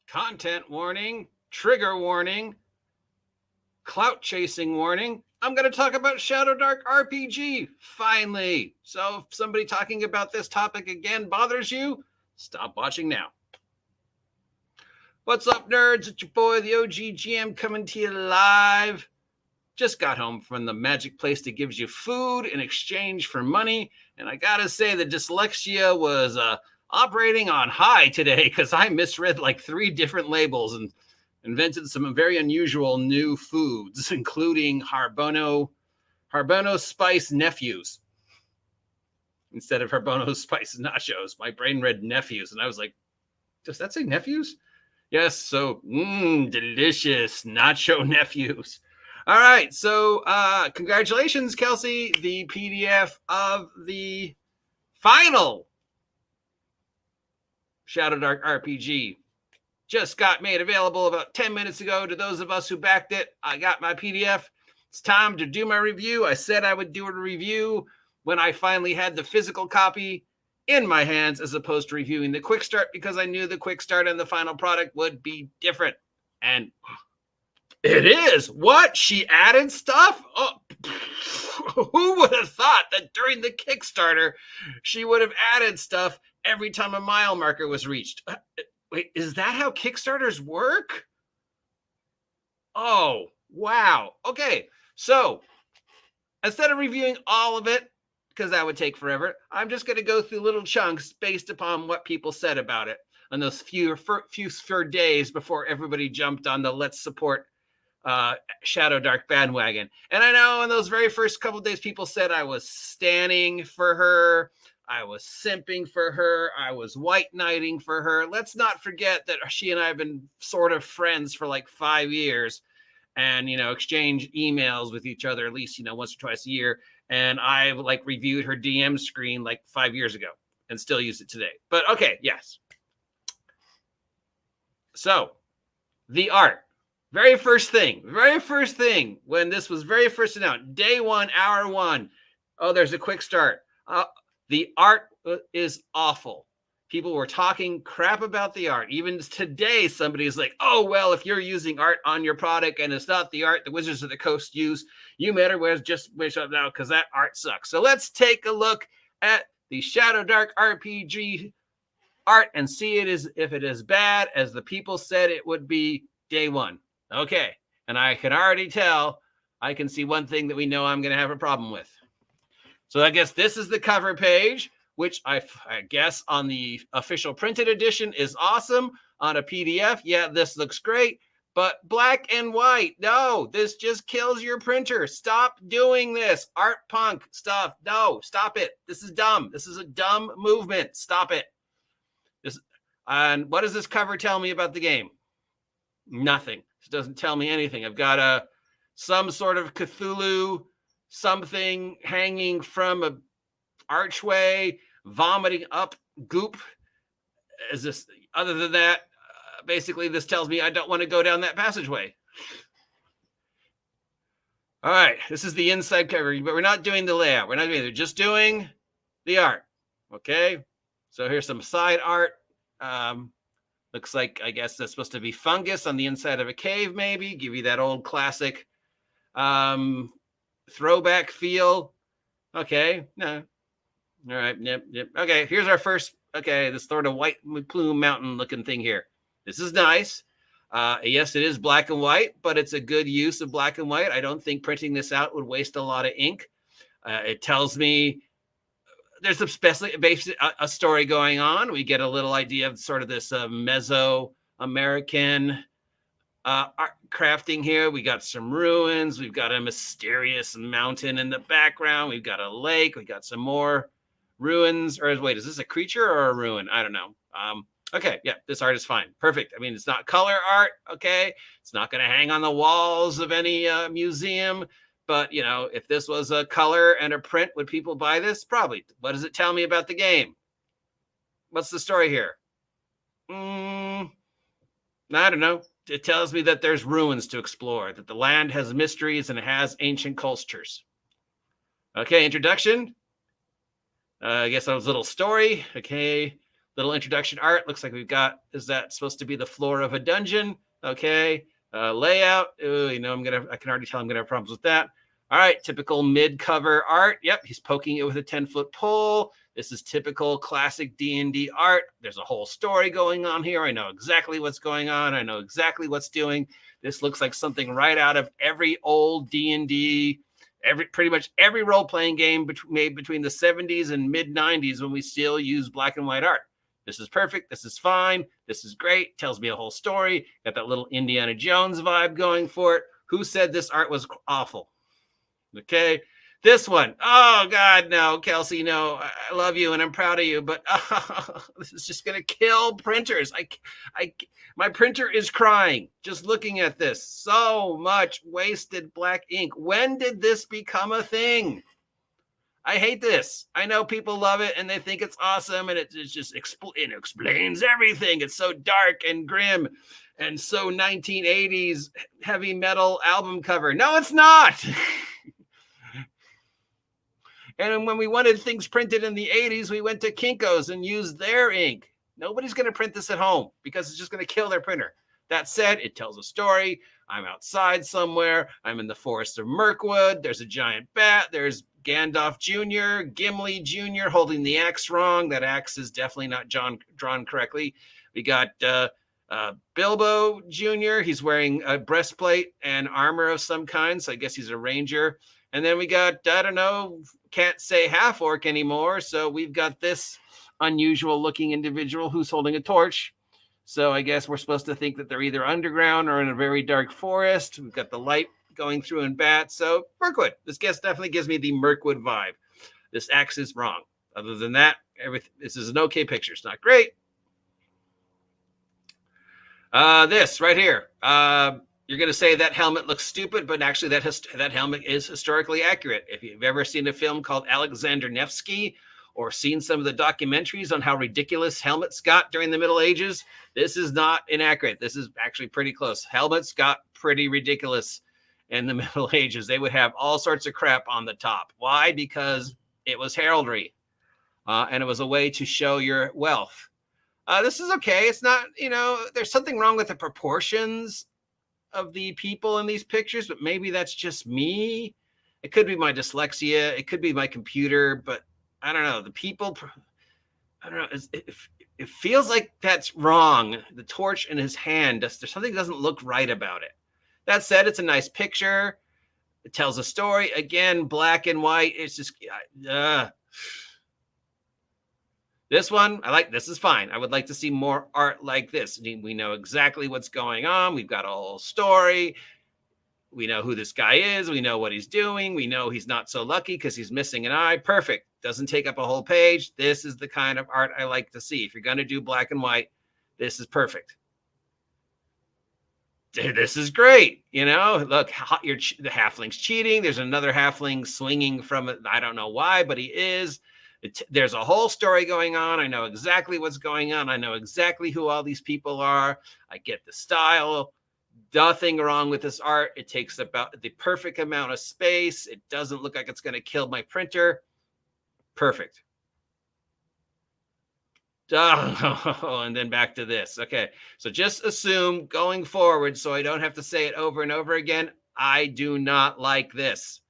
content warning, trigger warning, clout chasing warning. I'm going to talk about Shadowdark RPG, finally. So if somebody talking about this topic again bothers you, stop watching now. What's up, nerds? It's your boy, the OG GM, coming to you live. Just got home from the magic place that gives you food in exchange for money. And I gotta say, the dyslexia was operating on high today because I misread like 3 different labels and invented some very unusual new foods, including Harbono spice nephews instead of Harbono spice nachos. My brain read nephews, and I was like, does that say nephews? Yes, so delicious nacho nephews. All right, so congratulations, Kelsey. The PDF of the final Shadowdark RPG just got made available about 10 minutes ago to those of us who backed it. I got my PDF. It's time to do my review. I said I would do a review when I finally had the physical copy in my hands as opposed to reviewing the quick start because I knew the quick start and the final product would be different. And it is. What? She added stuff? Oh, who would have thought that during the Kickstarter she would have added stuff every time a mile marker was reached? Wait, is that how Kickstarters work? Oh, wow. Okay, so instead of reviewing all of it, because that would take forever, I'm just going to go through little chunks based upon what people said about it on those few days before everybody jumped on the let's support Shadowdark bandwagon. And I know in those very first couple of days, people said I was standing for her, I was simping for her, I was white knighting for her. Let's not forget that she and I have been sort of friends for like 5 years and, exchange emails with each other at least, once or twice a year. And I've like reviewed her DM screen like 5 years ago and still use it today. But okay, yes. So the art. Very first thing, when this was very first announced, day 1, hour 1. Oh, there's a quick start. The art is awful. People were talking crap about the art. Even today, somebody's like, oh, well, if you're using art on your product and it's not the art the Wizards of the Coast use, you better just wish up now because that art sucks. So let's take a look at the Shadowdark RPG art and see if it is bad as the people said it would be day 1. Okay, and I can already tell, I can see one thing that we know I'm going to have a problem with. So I guess this is the cover page, which I guess on the official printed edition is awesome. On a PDF, yeah, this looks great. But black and white, no, this just kills your printer. Stop doing this. Art punk stuff. No, stop it. This is dumb. This is a dumb movement. Stop it. And what does this cover tell me about the game? Nothing. It doesn't tell me anything. I've got some sort of Cthulhu something hanging from a archway, vomiting up goop. Is this? Other than that, basically, this tells me I don't want to go down that passageway. All right, this is the inside cover, but we're not doing the layout. We're not doing it. We're just doing the art. Okay, so here's some side art. Looks like, I guess that's supposed to be fungus on the inside of a cave, maybe. Give you that old classic throwback feel. Okay, no. All right, yep. Okay, here's our first, this sort of white plume mountain looking thing here. This is nice. Yes, it is black and white, but it's a good use of black and white. I don't think printing this out would waste a lot of ink. It tells me there's a story going on. We get a little idea of sort of this Mesoamerican art crafting here. We got some ruins. We've got a mysterious mountain in the background. We've got a lake. We got some more ruins. Or wait, is this a creature or a ruin? I don't know. Okay, yeah, this art is fine. Perfect. I mean, it's not color art, okay? It's not going to hang on the walls of any museum. But, if this was a color and a print, would people buy this? Probably. What does it tell me about the game? What's the story here? I don't know. It tells me that there's ruins to explore, that the land has mysteries and it has ancient cultures. Okay, introduction. I guess that was a little story. Okay, Little introduction art. Looks like we've got, is that supposed to be the floor of a dungeon? Okay. Layout. Ooh, you know, I can already tell I'm gonna have problems with that. All right, typical mid-cover art. Yep, he's poking it with a 10-foot pole. This is typical classic D&D art. There's a whole story going on here. I know exactly what's going on. I know exactly what's doing. This looks like something right out of every old D&D, pretty much every role-playing game made between the 70s and mid-90s when we still use black and white art. This is perfect. This is fine. This is great. Tells me a whole story. Got that little Indiana Jones vibe going for it. Who said this art was awful? Okay. This one. Oh, God, no. Kelsey, no. I love you and I'm proud of you, but this is just going to kill printers. My printer is crying just looking at this. So much wasted black ink. When did this become a thing? I hate this. I know people love it and they think it's awesome and it just explains everything. It's so dark and grim and so 1980s heavy metal album cover. No, it's not. And when we wanted things printed in the 80s, we went to Kinko's and used their ink. Nobody's going to print this at home because it's just going to kill their printer. That said, it tells a story. I'm outside somewhere. I'm in the forest of Mirkwood. There's a giant bat. There's Gandalf Jr., Gimli Jr. holding the axe wrong. That axe is definitely not drawn correctly. We got Bilbo Jr. He's wearing a breastplate and armor of some kind, so I guess he's a ranger. And then we got, I don't know, can't say half orc anymore. So we've got this unusual looking individual who's holding a torch. So I guess we're supposed to think that they're either underground or in a very dark forest. We've got the light going through in bats. So Mirkwood. This guess definitely gives me the Mirkwood vibe. This axe is wrong. Other than that, this is an okay picture. It's not great. This right here. You're going to say that helmet looks stupid, but actually that helmet is historically accurate. If you've ever seen a film called Alexander Nevsky or seen some of the documentaries on how ridiculous helmets got during the Middle Ages, this is not inaccurate. This is actually pretty close. Helmets got pretty ridiculous in the Middle Ages. They would have all sorts of crap on the top. Why? Because it was heraldry, and it was a way to show your wealth. This is okay. It's not, there's something wrong with the proportions of the people in these pictures, but maybe that's just me. It could be my dyslexia. It could be my computer, but I don't know. The people, I don't know. It feels like that's wrong. The torch in his hand, there's something that doesn't look right about it. That said, it's a nice picture. It tells a story. Again, black and white. It's just, this one, this is fine. I would like to see more art like this. We know exactly what's going on. We've got a whole story. We know who this guy is. We know what he's doing. We know he's not so lucky because he's missing an eye. Perfect. Doesn't take up a whole page. This is the kind of art I like to see. If you're going to do black and white, this is perfect. This is great. Look, the halfling's cheating. There's another halfling swinging from it. I don't know why, but he is. There's a whole story going on. I know exactly what's going on. I know exactly who all these people are. I get the style. Nothing wrong with this art. It takes about the perfect amount of space. It doesn't look like it's going to kill my printer. Perfect. Oh, and then back to this. Okay, so just assume going forward, so I don't have to say it over and over again, I do not like this.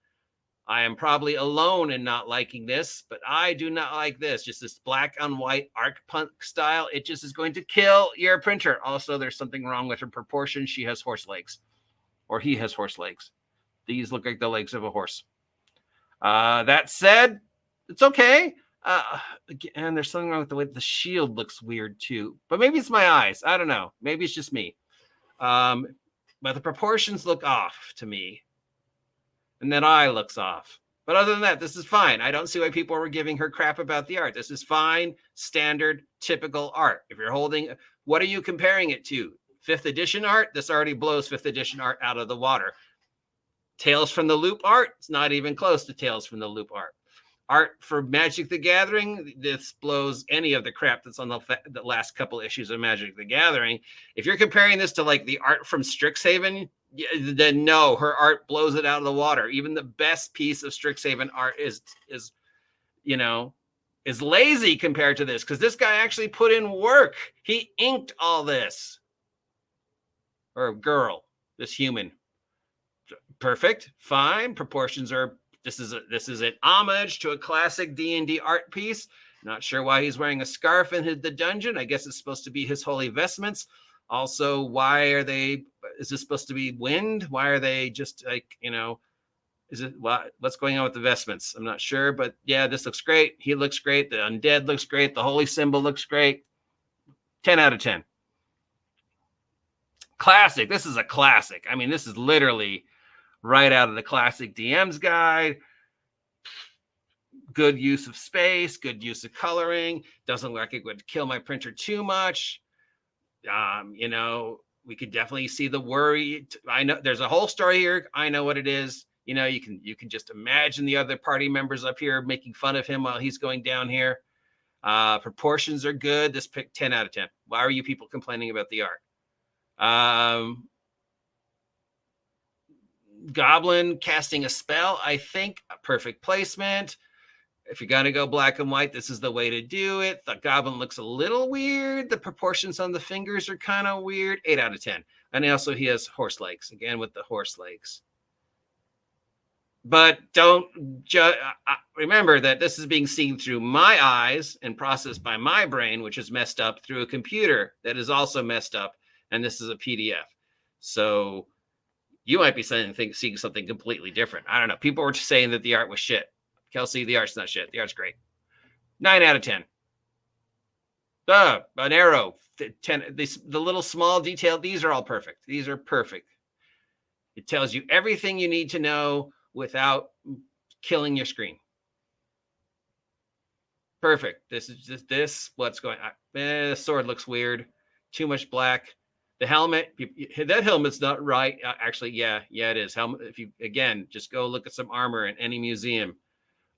I am probably alone in not liking this, but I do not like this. Just this black on white arc punk style. It just is going to kill your printer. Also, there's something wrong with her proportion. She has horse legs, or he has horse legs. These look like the legs of a horse. That said, it's okay. And there's something wrong with the way the shield looks weird too. But maybe it's my eyes. I don't know. Maybe it's just me. But the proportions look off to me. And that eye looks off. But other than that, this is fine. I don't see why people were giving her crap about the art. This is fine, standard, typical art. If you're holding, what are you comparing it to? 5th edition art? This already blows 5th edition art out of the water. Tales from the Loop art? It's not even close to Tales from the Loop art. Art for Magic the Gathering? This blows any of the crap that's on the last couple issues of Magic the Gathering. If you're comparing this to like the art from Strixhaven, then no, her art blows it out of the water. Even the best piece of Strixhaven art is is lazy compared to this, because this guy actually put in work. He inked all this. Or girl, this human. Perfect, fine. Proportions are, this is an homage to a classic D&D art piece. Not sure why he's wearing a scarf in the dungeon. I guess it's supposed to be his holy vestments. Also, why are they, is this supposed to be wind? Why are they just like, you know, is it, what's going on with the vestments? I'm not sure, but yeah, this looks great. He looks great. The undead looks great. The holy symbol looks great. 10 out of 10. Classic. This is a classic. I mean, this is literally right out of the classic DM's guide. Good use of space, good use of coloring. Doesn't look like it would kill my printer too much. You know, we could definitely see the worry. I know there's a whole story here. I know what it is. You know, you can just imagine the other party members up here making fun of him while he's going down here. Proportions are good. This pick 10 out of 10. Why are you people complaining about the art? Goblin casting a spell, I think a perfect placement. If you're gonna go black and white, this is the way to do it. The goblin looks a little weird. The proportions on the fingers are kind of weird. 8 out of 10. And also he has horse legs, again with the horse legs. But don't remember that this is being seen through my eyes and processed by my brain, which is messed up through a computer that is also messed up. And this is a PDF. So you might be seeing something completely different. I don't know. People were saying that the art was shit. Kelsey, the art's not shit. The art's great. 9 out of 10. An arrow. 10. The little small detail. These are all perfect. These are perfect. It tells you everything you need to know without killing your screen. Perfect. This is just this. What's going on? The sword looks weird. Too much black. The helmet, that helmet's not right. Actually, yeah, it is. Helmet. If you, again, just go look at some armor in any museum,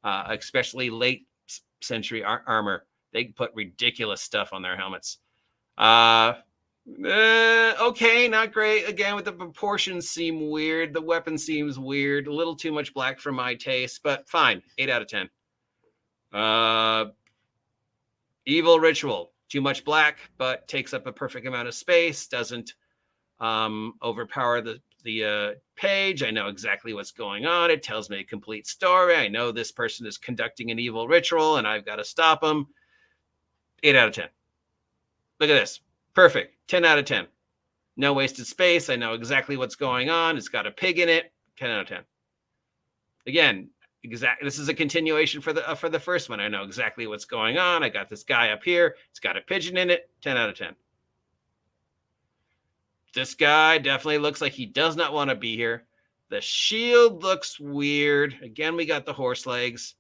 especially late century armor. They put ridiculous stuff on their helmets. Okay, not great. Again, with the proportions seem weird. The weapon seems weird. A little too much black for my taste, but fine. 8 out of 10. Evil Ritual. Too much black, but takes up a perfect amount of space. Doesn't overpower the page. I know exactly what's going on. It tells me a complete story. I know this person is conducting an evil ritual, and I've got to stop them. 8 out of 10. Look at this. Perfect. 10 out of 10. No wasted space. I know exactly what's going on. It's got a pig in it. 10 out of 10. Again, this is a continuation for the first one. I know exactly what's going on. I got this guy up here. It's got a pigeon in it. 10 out of 10. This guy definitely looks like he does not want to be here. The shield looks weird. Again, we got the horse legs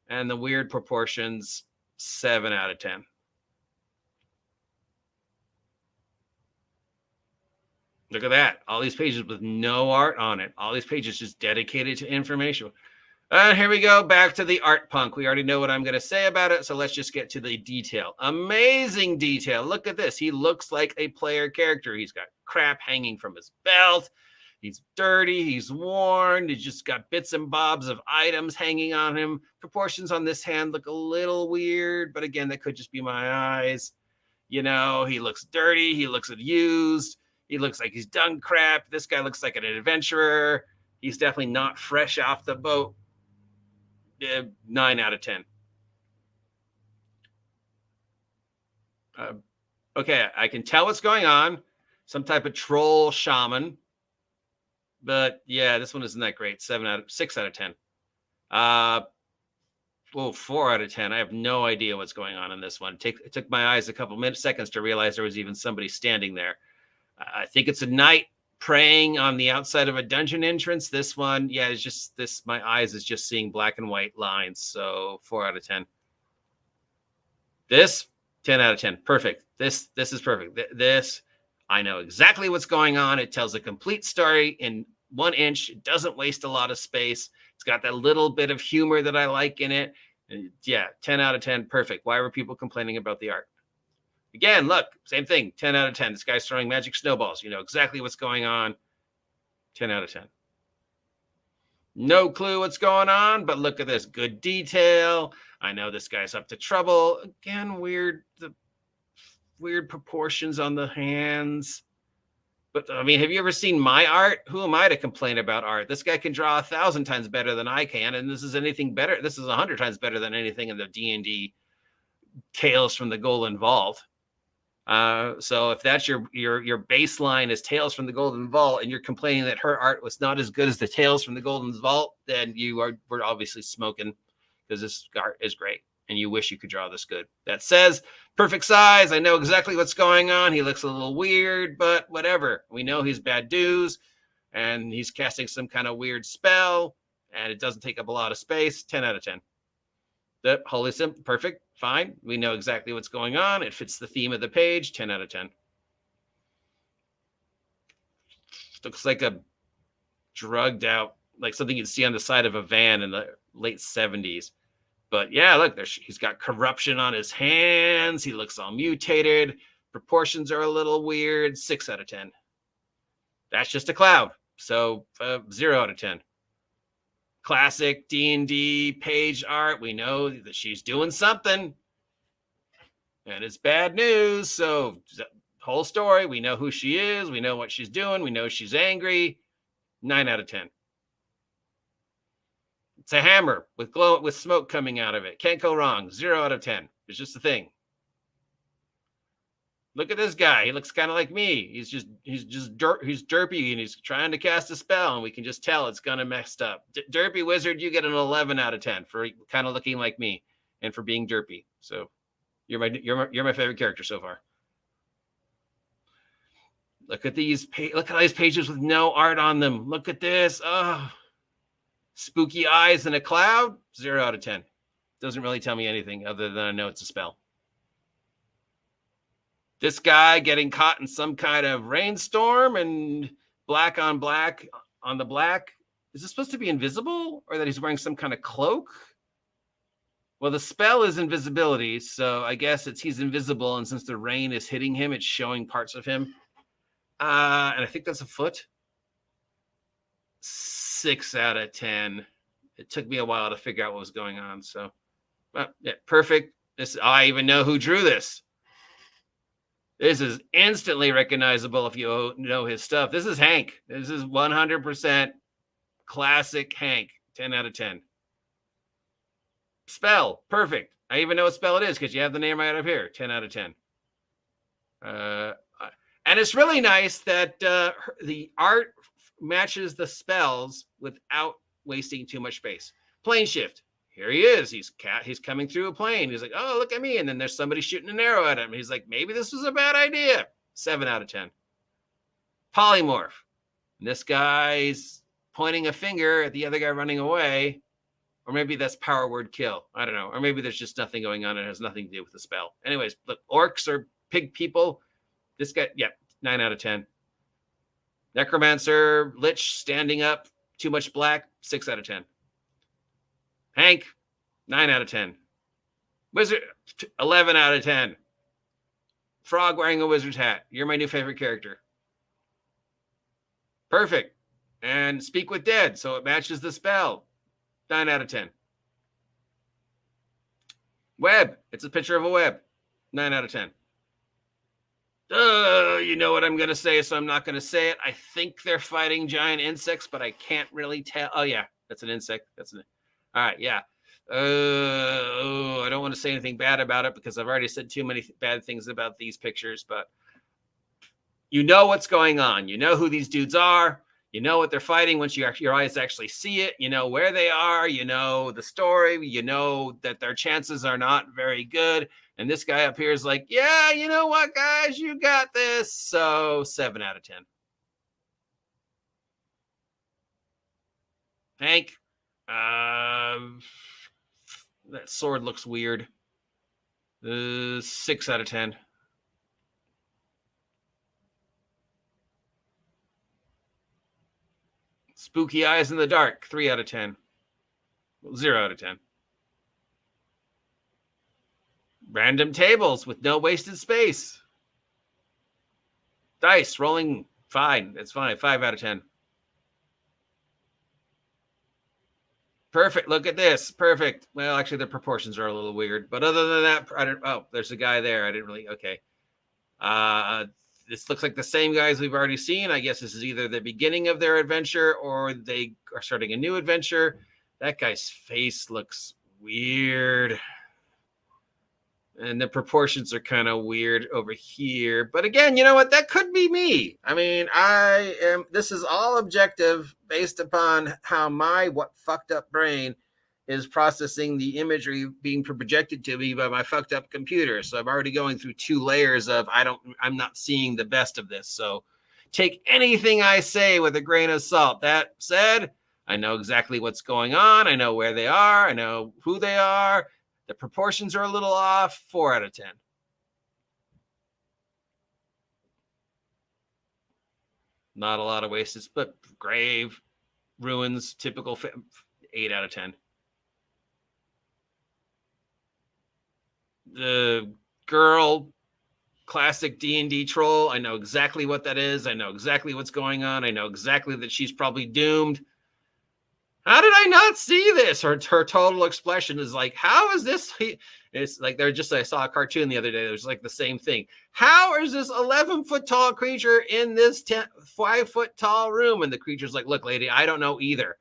and the weird proportions. 7 out of 10. Look at that. All these pages with no art on it. All these pages just dedicated to information. And here we go, back to the art punk. We already know what I'm going to say about it, so let's just get to the detail. Amazing detail. Look at this. He looks like a player character. He's got crap hanging from his belt. He's dirty. He's worn. He's just got bits and bobs of items hanging on him. Proportions on this hand look a little weird, but again, that could just be my eyes. You know, he looks dirty. He looks used. He looks like he's done crap. This guy looks like an adventurer. He's definitely not fresh off the boat. 9 out of 10. Okay, I can tell what's going on. Some type of troll shaman. But yeah, this one isn't that great. 6 out of 10. 4 out of 10. I have no idea what's going on in this one. It took my eyes a couple seconds to realize there was even somebody standing there. I think it's a knight praying on the outside of a dungeon entrance. This one, yeah, it's just this. My eyes is just seeing black and white lines. So 4 out of 10. This 10 out of 10. Perfect. This is perfect. This, I know exactly what's going on. It tells a complete story in 1 inch. It doesn't waste a lot of space. It's got that little bit of humor that I like in it. And yeah, 10 out of 10. Perfect. Why were people complaining about the art? Again, look, same thing. 10 out of 10. This guy's throwing magic snowballs. You know exactly what's going on. 10 out of 10. No clue what's going on, but look at this. Good detail. I know this guy's up to trouble. Again, weird proportions on the hands. But I mean, have you ever seen my art? Who am I to complain about art? This guy can draw 1,000 times better than I can, and this is anything better. This is 100 times better than anything in the D&D Tales from the Golden Vault. So if that's your baseline is Tales from the Golden Vault, and you're complaining that her art was not as good as the Tales from the Golden Vault, then we're obviously smoking, because this art is great and you wish you could draw this good. That says perfect size. I know exactly what's going on. He looks a little weird, but whatever. We know he's bad dudes and he's casting some kind of weird spell, and it doesn't take up a lot of space. 10 out of 10. The holy simple, perfect, fine. We know exactly what's going on. It fits the theme of the page. 10 out of 10. Looks like a drugged out, like something you'd see on the side of a van in the late 70s. But yeah, look, he's got corruption on his hands. He looks all mutated. Proportions are a little weird. 6 out of 10. That's just a cloud. So 0 out of 10. Classic D&D page art. We know that she's doing something, and it's bad news. So whole story. We know who she is. We know what she's doing. We know she's angry. 9 out of 10. It's a hammer with smoke coming out of it. Can't go wrong. 0 out of 10. It's just a thing. Look at this guy. He looks kind of like me. He's derpy, and he's trying to cast a spell, and we can just tell it's gonna messed up. Derpy wizard, you get an 11 out of 10 for kind of looking like me and for being derpy. So you're my favorite character so far. Look at these pages with no art on them. Look at this. Oh, spooky eyes in a cloud. 0 out of 10. Doesn't really tell me anything other than I know it's a spell. This guy getting caught in some kind of rainstorm and black on black on the black. Is this supposed to be invisible, or that he's wearing some kind of cloak? Well, the spell is invisibility, so I guess he's invisible, and since the rain is hitting him, it's showing parts of him. And I think that's a foot. 6 out of 10. It took me a while to figure out what was going on. So, yeah, perfect. I even know who drew this. This is instantly recognizable if you know his stuff. This is Hank. This is 100% classic Hank. 10 out of 10. Spell. Perfect. I even know what spell it is because you have the name right up here. 10 out of 10. And it's really nice that the art matches the spells without wasting too much space. Plane shift. Here he is. He's coming through a plane. He's like, oh, look at me. And then there's somebody shooting an arrow at him. He's like, maybe this was a bad idea. 7 out of 10. Polymorph. And this guy's pointing a finger at the other guy running away. Or maybe that's power word kill. I don't know. Or maybe there's just nothing going on. It has nothing to do with the spell. Anyways, look, orcs or pig people. This guy, 9 out of 10. Necromancer, Lich standing up. Too much black. 6 out of 10. Hank, 9 out of 10. Wizard, 11 out of 10. Frog wearing a wizard's hat. You're my new favorite character. Perfect. And speak with dead, so it matches the spell. 9 out of 10. Web. It's a picture of a web. 9 out of 10. You know what I'm going to say, so I'm not going to say it. I think they're fighting giant insects, but I can't really tell. Oh, yeah. That's an insect. All right, yeah. I don't want to say anything bad about it because I've already said too many bad things about these pictures, but you know what's going on. You know who these dudes are. You know what they're fighting once your eyes actually see it. You know where they are. You know the story. You know that their chances are not very good. And this guy up here is like, yeah, you know what, guys? You got this. So 7 out of 10. Hank. That sword looks weird. 6 out of 10. Spooky eyes in the dark. 3 out of 10. 0 out of 10. Random tables with no wasted space. Dice rolling fine. It's fine. 5 out of 10. Perfect. Look at this. Perfect. Well, actually, the proportions are a little weird, but other than that, I don't. Oh, there's a guy there. I didn't really. Okay. This looks like the same guys we've already seen. I guess this is either the beginning of their adventure or they are starting a new adventure. That guy's face looks weird. And the proportions are kind of weird over here. But again, you know what? That could be me. I mean, this is all objective based upon how my fucked up brain is processing the imagery being projected to me by my fucked up computer. So I'm already going through 2 layers of I'm not seeing the best of this. So take anything I say with a grain of salt. That said, I know exactly what's going on. I know where they are. I know who they are. The proportions are a little off. 4 out of 10. Not a lot of wastes, but grave, ruins, typical 8 out of 10. The girl, classic D&D troll. I know exactly what that is. I know exactly what's going on. I know exactly that she's probably doomed. How did I not see this? Her total expression is like, how is this? It's like I saw a cartoon the other day. It was like the same thing. How is this 11-foot tall creature in this 5-foot tall room? And the creature's like, look, lady, I don't know either.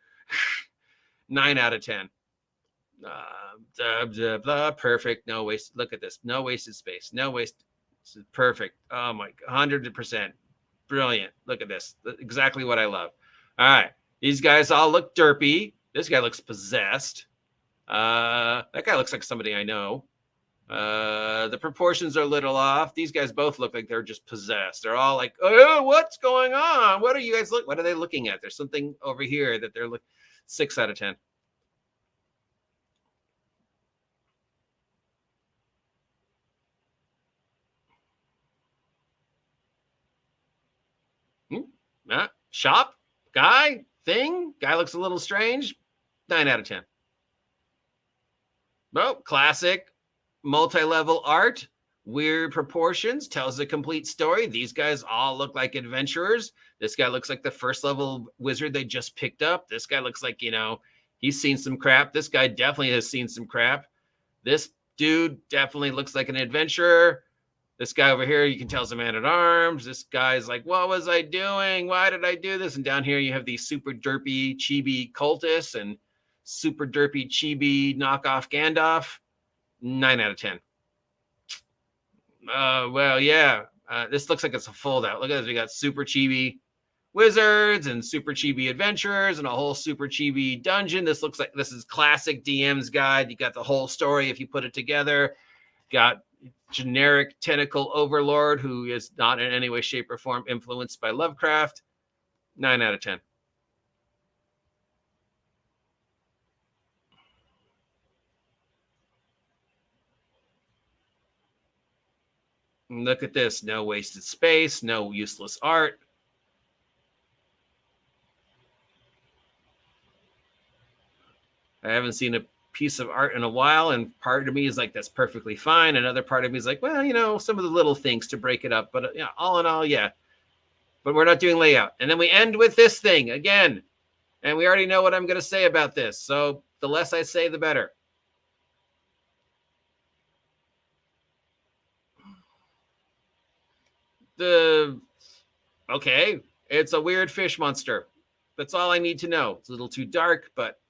9 out of 10. Perfect. No waste. Look at this. No wasted space. No waste. This is perfect. Oh my, 100%. Brilliant. Look at this. Exactly what I love. All right. These guys all look derpy. This guy looks possessed. That guy looks like somebody I know. The proportions are a little off. These guys both look like they're just possessed. They're all like, oh, what's going on? What are you guys what are they looking at? There's something over here that they're looking. 6 out of 10. Shop? Guy? Thing? Guy looks a little strange. 9 out of 10. Well, classic multi-level art, weird proportions, tells a complete story. These guys all look like adventurers. This guy looks like the first level wizard they just picked up. This guy looks like, he's seen some crap. This guy definitely has seen some crap. This dude definitely looks like an adventurer. This guy over here, you can tell is a man at arms. This guy's like, what was I doing? Why did I do this? And down here, you have these super derpy chibi cultists and super derpy chibi knockoff Gandalf. 9 out of 10. Well, yeah. This looks like it's a fold out. Look at this. We got super chibi wizards and super chibi adventurers and a whole super chibi dungeon. This looks like this is classic DM's guide. You got the whole story if you put it together. Got generic tentacle overlord who is not in any way, shape, or form influenced by Lovecraft. 9 out of 10. Look at this. No wasted space, no useless art. I haven't seen a piece of art in a while, and part of me is like, that's perfectly fine. Another part of me is like, well, some of the little things to break it up. But all in all, yeah. But we're not doing layout. And then we end with this thing again. And we already know what I'm going to say about this. So the less I say, the better. Okay, it's a weird fish monster. That's all I need to know. It's a little too dark, but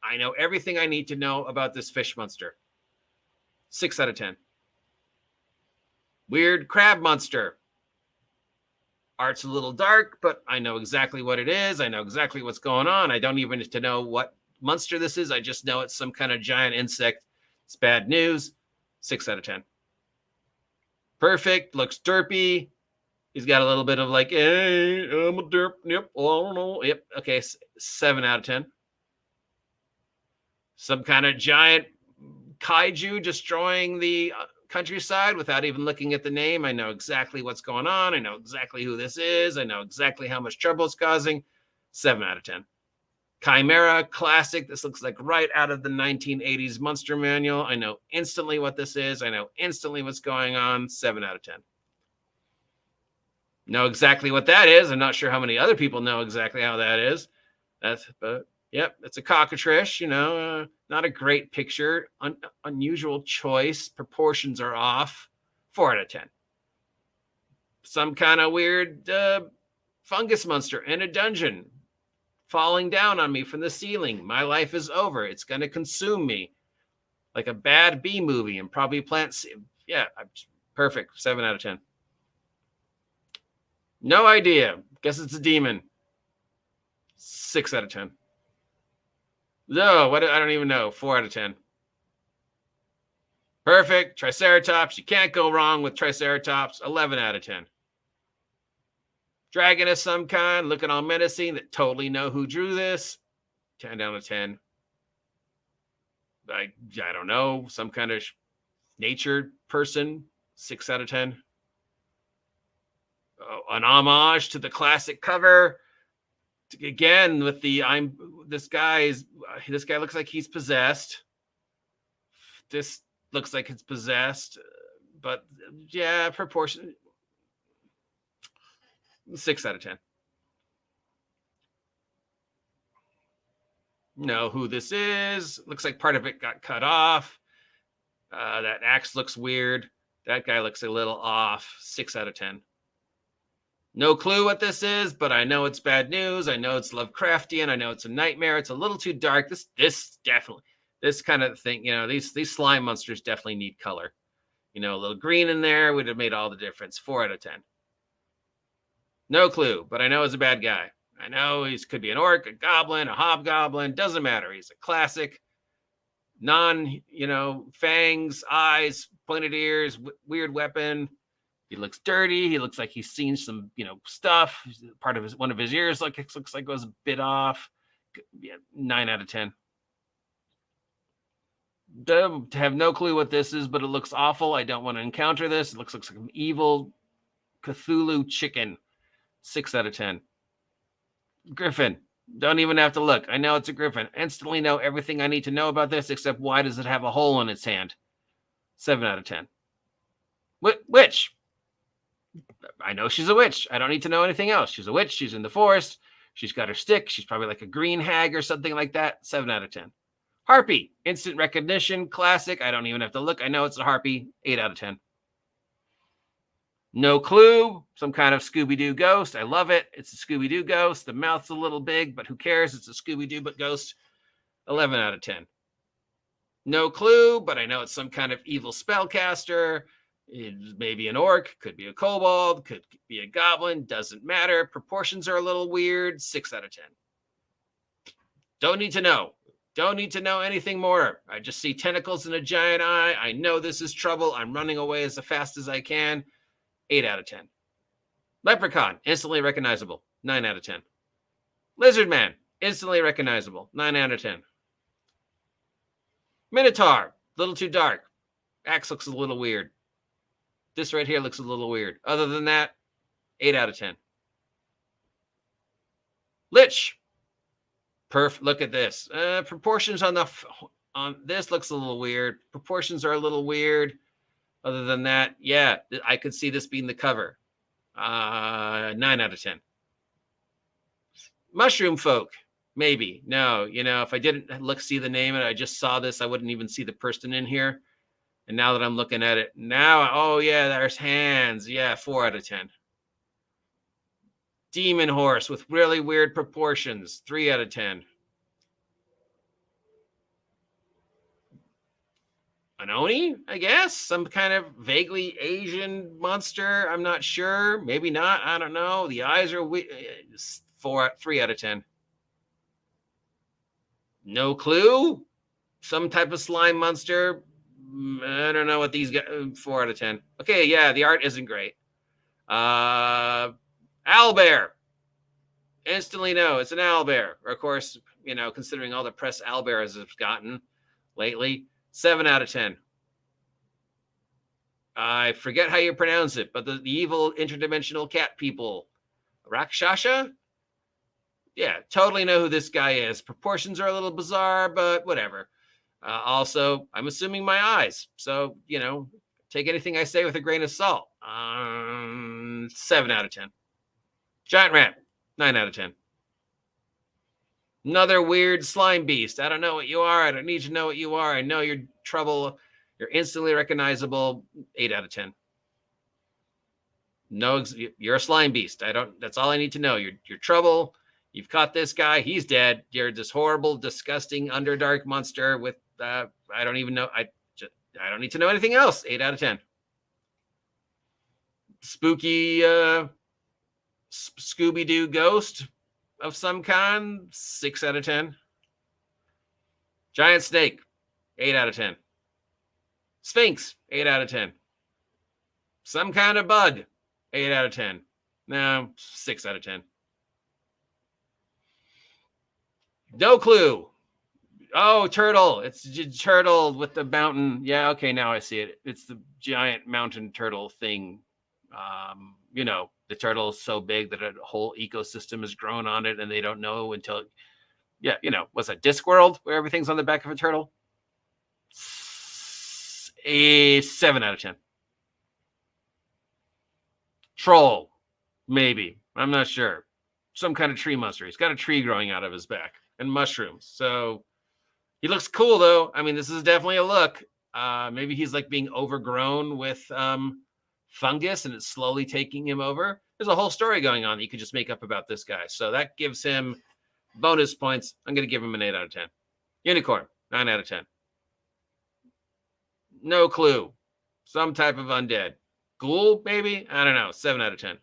I know everything I need to know about this fish monster. 6 out of 10. Weird crab monster. Art's a little dark, but I know exactly what it is. I know exactly what's going on. I don't even need to know what monster this is. I just know it's some kind of giant insect. It's bad news. 6 out of 10. Perfect. Looks derpy. He's got a little bit of like, hey, I'm a derp. Yep. Oh, I don't know. Yep. Okay. 7 out of 10. Some kind of giant kaiju destroying the countryside without even looking at the name. I know exactly what's going on. I know exactly who this is. I know exactly how much trouble it's causing. 7 out of 10. Chimera, classic. This looks like right out of the 1980s Monster Manual. I know instantly what this is. I know instantly what's going on. 7 out of 10. Know exactly what that is. I'm not sure how many other people know exactly how that is. But Yep, it's a cockatrice, not a great picture. Unusual choice. Proportions are off. 4 out of 10. Some kind of weird fungus monster in a dungeon falling down on me from the ceiling. My life is over. It's going to consume me like a bad B movie and probably plant. Yeah, perfect. 7 out of 10. No idea. Guess it's a demon. 6 out of 10. No, what? I don't even know. 4 out of 10. Perfect. Triceratops. You can't go wrong with Triceratops. 11 out of 10. Dragon of some kind, looking all menacing, that totally know who drew this. 10 out of 10. I don't know. Some kind of nature person. 6 out of 10. Oh, an homage to the classic cover. Again, with the this guy looks like he's possessed. This looks like it's possessed, but yeah, proportion. 6 out of 10. Know who this is. Looks like part of it got cut off. That axe looks weird. That guy looks a little off. 6 out of 10. No clue what this is, but I know it's bad news. I know it's Lovecraftian. I know it's a nightmare. It's a little too dark. This definitely, this kind of thing, these slime monsters definitely need color. A little green in there would have made all the difference. 4 out of 10. No clue, but I know he's a bad guy. I know he could be an orc, a goblin, a hobgoblin. Doesn't matter. He's a classic, fangs, eyes, pointed ears, weird weapon. He looks dirty. He looks like he's seen some, stuff. Part of one of his ears looks like it was a bit off. Yeah, 9 out of 10. Have no clue what this is, but it looks awful. I don't want to encounter this. It looks like some evil Cthulhu chicken. 6 out of 10. Griffin. Don't even have to look. I know it's a griffin. Instantly know everything I need to know about this, except why does it have a hole in its hand? 7 out of 10. Witch. I know she's a witch. I don't need to know anything else. She's a witch. She's in the forest. She's got her stick. She's probably like a green hag or something like that. 7 out of 10. Harpy. Instant recognition. Classic. I don't even have to look. I know it's a harpy. 8 out of 10. No clue. Some kind of Scooby-Doo ghost. I love it. It's a Scooby-Doo ghost. The mouth's a little big, but who cares? It's a Scooby-Doo but ghost. 11 out of 10. No clue, but I know it's some kind of evil spellcaster. It's maybe an orc, could be a kobold, could be a goblin, doesn't matter. Proportions are a little weird. 6 out of 10. Don't need to know. Don't need to know anything more. I just see tentacles and a giant eye. I know this is trouble. I'm running away as fast as I can. 8 out of 10. Leprechaun, instantly recognizable. 9 out of 10. Lizard Man, instantly recognizable. 9 out of 10. Minotaur, a little too dark. Axe looks a little weird. This right here looks a little weird. Other than that, 8 out of 10. Lich. Look at this. Proportions on this looks a little weird. Proportions are a little weird. Other than that, yeah, I could see this being the cover. 9 out of 10. Mushroom Folk. Maybe. No, if I didn't see the name and I just saw this, I wouldn't even see the person in here. And now that I'm looking at it, oh yeah, there's hands. Yeah, 4 out of 10. Demon Horse with really weird proportions. 3 out of 10. An Oni, I guess? Some kind of vaguely Asian monster. I'm not sure. Maybe not. I don't know. The eyes are 3 out of 10. No clue. Some type of slime monster. I don't know what these guys. 4 out of 10. Okay, yeah, the art isn't great. Owlbear. Instantly know it's an owlbear. Of course, considering all the press owlbears have gotten lately. 7 out of 10. I forget how you pronounce it, but the evil interdimensional cat people. Rakshasha? Yeah, totally know who this guy is. Proportions are a little bizarre, but whatever. Also, I'm assuming my eyes. So, take anything I say with a grain of salt. 7 out of 10. Giant rat. 9 out of 10. Another weird slime beast. I don't know what you are. I don't need to know what you are. I know you're trouble. You're instantly recognizable. 8 out of 10. No, you're a slime beast. That's all I need to know. You're trouble. You've caught this guy. He's dead. You're this horrible, disgusting Underdark monster with, I don't even know. I don't need to know anything else. 8 out of 10. Spooky Scooby-Doo ghost of some kind. 6 out of 10. Giant snake. 8 out of 10. Sphinx. 8 out of 10. Some kind of bug. 8 out of 10. No, 6 out of 10. No clue. Oh, turtle. It's a turtle with the mountain. Yeah, okay, now I see it. It's the giant mountain turtle thing. The turtle is so big that a whole ecosystem is grown on it, and they don't know until, what's that, Discworld, where everything's on the back of a turtle? A 7 out of 10. Troll, maybe. I'm not sure. Some kind of tree monster. He's got a tree growing out of his back and mushrooms. So he looks cool, though. I mean, this is definitely a look. Maybe he's like being overgrown with fungus and it's slowly taking him over. There's a whole story going on that you could just make up about this guy. So that gives him bonus points. I'm going to give him an 8 out of 10. Unicorn, 9 out of 10. No clue. Some type of undead. Ghoul, maybe? I don't know. 7 out of 10.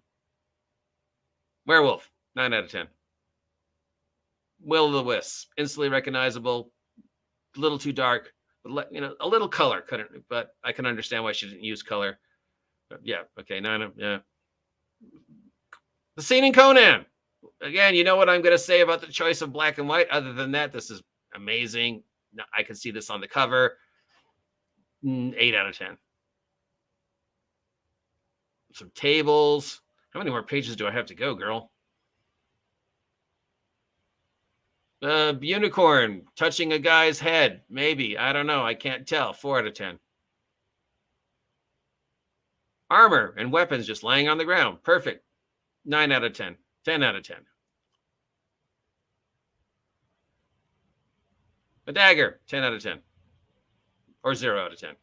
Werewolf, 9 out of 10. Will-o'-the-wisp, instantly recognizable. A little too dark. But, a little color. But I can understand why she didn't use color. But yeah, okay, 9. Yeah. The scene in Conan. Again, you know what I'm going to say about the choice of black and white. Other than that, this is amazing. I can see this on the cover. 8 out of 10. Some tables. How many more pages do I have to go, girl? Unicorn touching a guy's head. Maybe. I don't know. I can't tell. 4 out of 10. Armor and weapons just laying on the ground. Perfect. 9 out of 10. 10 out of 10. A dagger. 10 out of 10. Or 0 out of 10.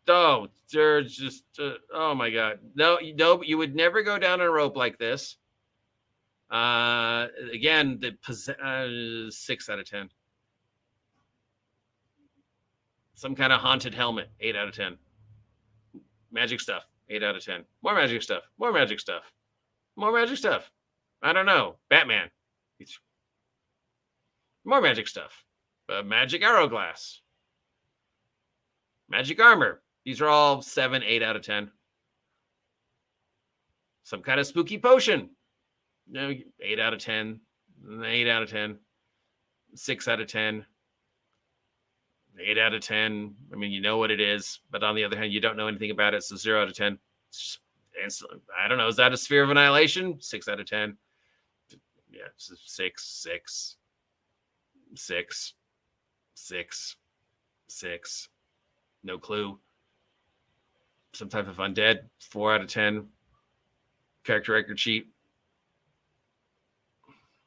Oh, they're just, oh my God. No, you would never go down a rope like this. Again, 6 out of 10. Some kind of haunted helmet, 8 out of 10. Magic stuff, 8 out of 10. More magic stuff, more magic stuff, more magic stuff. I don't know. Batman. More magic stuff. Magic arrow glass. Magic armor. These are all 7, 8 out of 10. Some kind of spooky potion. 8 out of 10. 8 out of 10. 6 out of 10. 8 out of 10. I mean, you know what it is, but on the other hand, you don't know anything about it. So 0 out of 10. I don't know. Is that a sphere of annihilation? 6 out of 10. Yeah, 6, 6, 6, 6, 6. No clue. Some type of undead. 4 out of 10. Character record sheet.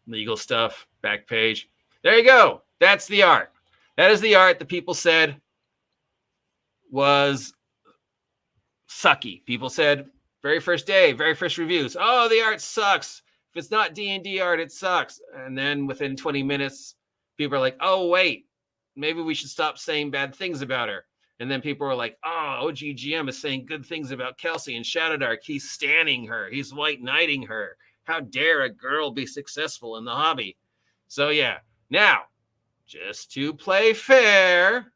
Legal stuff. Back page. There you go. That's the art. That is the art that people said was sucky. People said very first day, very first reviews. Oh, the art sucks. If it's not D&D art, it sucks. And then within 20 minutes, people are like, oh, wait, maybe we should stop saying bad things about her. And then people were like, oh, OGGM is saying good things about Kelsey and Shadowdark. He's standing her. He's white knighting her. How dare a girl be successful in the hobby? So, yeah. Now, just to play fair,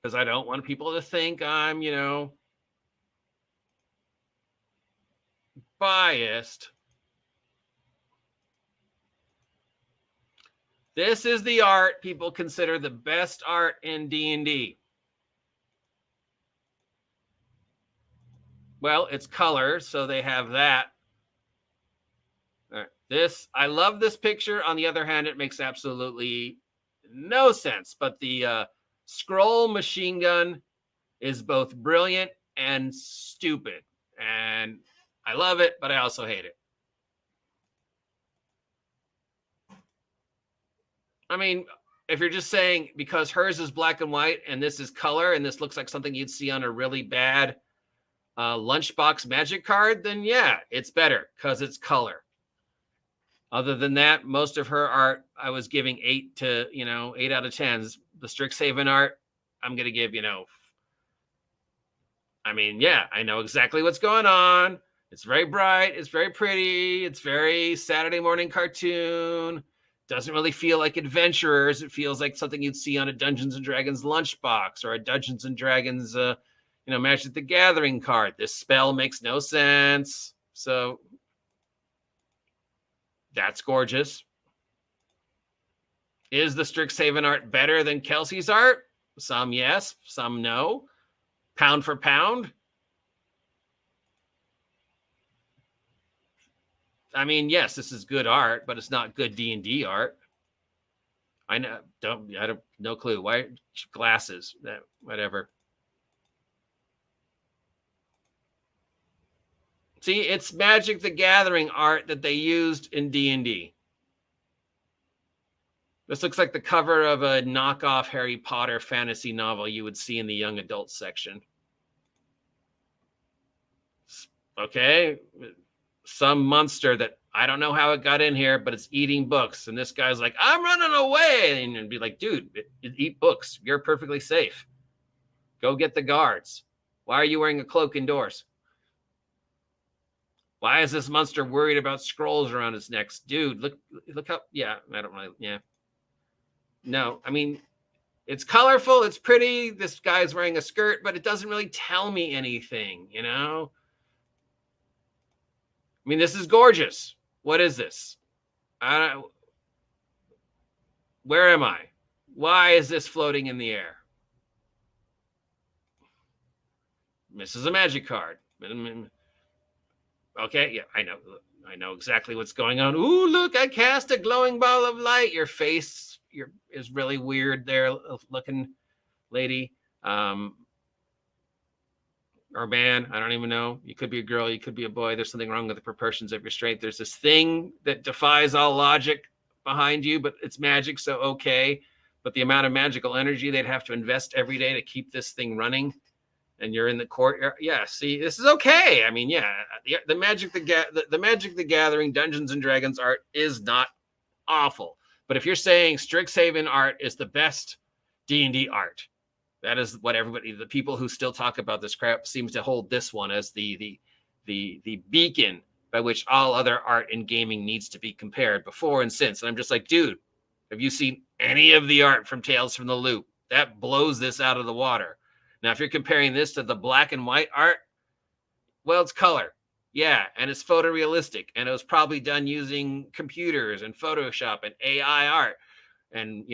because I don't want people to think I'm, biased. This is the art people consider the best art in D&D. Well, it's color, so they have that. All right. I love this picture. On the other hand, it makes absolutely no sense. But the scroll machine gun is both brilliant and stupid. And I love it, but I also hate it. I mean, if you're just saying because hers is black and white and this is color and this looks like something you'd see on a really bad lunchbox magic card, then yeah, it's better because it's color. Other than that, most of her art, I was giving 8 out of 10s. The Strixhaven art, I'm going to give, I mean, yeah, I know exactly what's going on. It's very bright. It's very pretty. It's very Saturday morning cartoon. Doesn't really feel like adventurers. It feels like something you'd see on a Dungeons and Dragons lunchbox or a Dungeons and Dragons, Magic the Gathering card. This spell makes no sense. So that's gorgeous. Is the Strixhaven art better than Kelsey's art? Some yes, some no. Pound for pound. I mean, yes, this is good art, but it's not good D&D art. I don't no clue. Why glasses? Whatever. See, it's Magic the Gathering art that they used in D&D. This looks like the cover of a knockoff Harry Potter fantasy novel you would see in the young adult section. Okay, some monster that I don't know how it got in here, but it's eating books. And this guy's like, I'm running away. And be like, dude, eat books. You're perfectly safe. Go get the guards. Why are you wearing a cloak indoors? Why is this monster worried about scrolls around its neck? Dude, look how, yeah, I don't really, yeah. No, I mean, it's colorful. It's pretty. This guy's wearing a skirt, but it doesn't really tell me anything, I mean, this is gorgeous. What is this? Where am I? Why is this floating in the air? This is a magic card. Okay, yeah, I know exactly what's going on. Ooh, look, I cast a glowing ball of light. Your face is really weird there, looking lady. Or man, I don't even know. You could be a girl, you could be a boy. There's something wrong with the proportions of your strength. There's this thing that defies all logic behind you, but it's magic, so okay. But the amount of magical energy they'd have to invest every day to keep this thing running, and you're in the courtyard. Yeah, see, this is okay. I mean, yeah, the Magic the Gathering Dungeons and Dragons art is not awful. But if you're saying Strixhaven art is the best D&D art, that is what the people who still talk about this crap seems to hold this one as the beacon by which all other art in gaming needs to be compared before and since. And I'm just like, dude, have you seen any of the art from Tales from the Loop? That blows this out of the water. Now, if you're comparing this to the black and white art, well, it's color. Yeah, and it's photorealistic. And it was probably done using computers and Photoshop and AI art. And,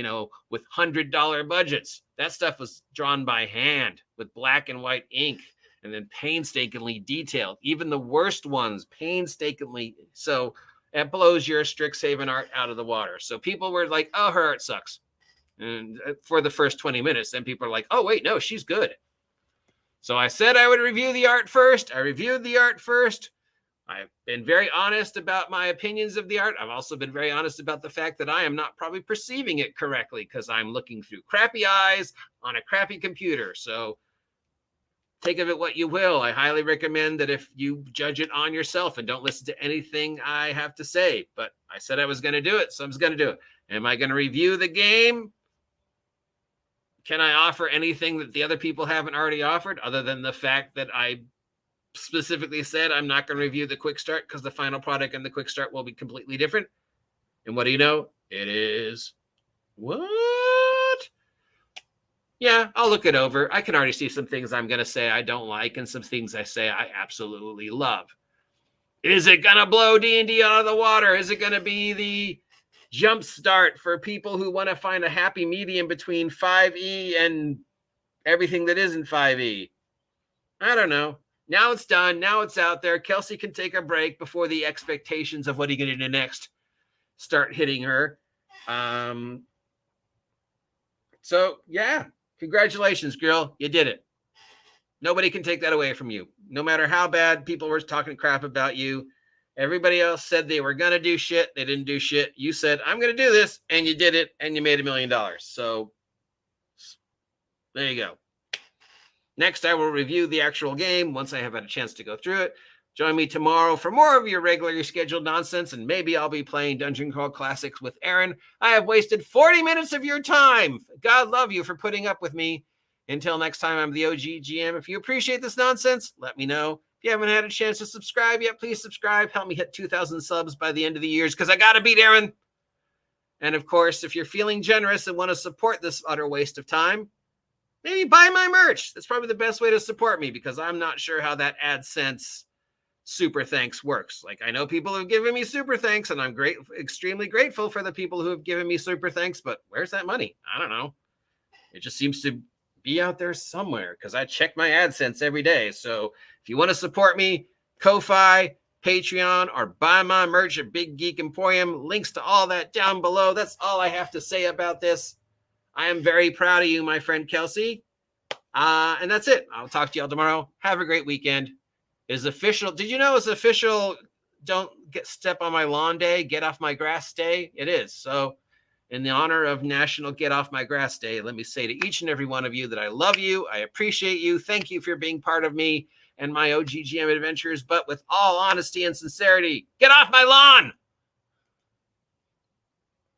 with $100 budgets, that stuff was drawn by hand with black and white ink and then painstakingly detailed. Even the worst ones, painstakingly. So it blows your Strixhaven art out of the water. So people were like, oh, her art sucks. And for the first 20 minutes, then people are like, oh, wait, no, she's good. So I said I would review the art first. I reviewed the art first. I've been very honest about my opinions of the art. I've also been very honest about the fact that I am not probably perceiving it correctly because I'm looking through crappy eyes on a crappy computer. So take of it what you will. I highly recommend that if you judge it on yourself and don't listen to anything I have to say. But I said I was going to do it, so I'm going to do it. Am I going to review the game? Can I offer anything that the other people haven't already offered other than the fact that I specifically said I'm not going to review the quick start because the final product and the quick start will be completely different? And what do you know? It is what? Yeah, I'll look it over. I can already see some things I'm going to say I don't like and some things I say I absolutely love. Is it going to blow D&D out of the water? Is it going to be the jump start for people who want to find a happy medium between 5e and everything that isn't 5e? I don't know. Now it's done. Now it's out there. Kelsey can take a break before the expectations of what are you going to do next start hitting her. So, yeah. Congratulations, girl. You did it. Nobody can take that away from you. no matter how bad people were talking crap about you. Everybody else said they were going to do shit. They didn't do shit. You said, I'm going to do this, and you did it, and you made $1 million. So there you go. Next, I will review the actual game once I have had a chance to go through it. Join me tomorrow for more of your regularly scheduled nonsense, and maybe I'll be playing Dungeon Crawl Classics with Aaron. I have wasted 40 minutes of your time. God love you for putting up with me. Until next time, I'm the OG GM. If you appreciate this nonsense, let me know. If you haven't had a chance to subscribe yet, please subscribe. Help me hit 2,000 subs by the end of the year because I got to beat Aaron. And of course, if you're feeling generous and want to support this utter waste of time, maybe buy my merch. That's probably the best way to support me because I'm not sure how that AdSense super thanks works. Like, I know people have given me super thanks, and I'm extremely grateful for the people who have given me super thanks, but where's that money? I don't know. It just seems to be out there somewhere because I check my AdSense every day. So if you want to support me, Ko-Fi, Patreon, or buy my merch at Big Geek Emporium, links to all that down below. That's all I have to say about this. I am very proud of you, my friend Kelsey. And that's it. I'll talk to y'all tomorrow. Have a great weekend. Is official. Did you know it's official? Don't step on my lawn day. Get off my grass day. It is. So in the honor of National Get Off My Grass Day, let me say to each and every one of you that I love you. I appreciate you. Thank you for being part of me and my OGGM adventures. But with all honesty and sincerity, get off my lawn.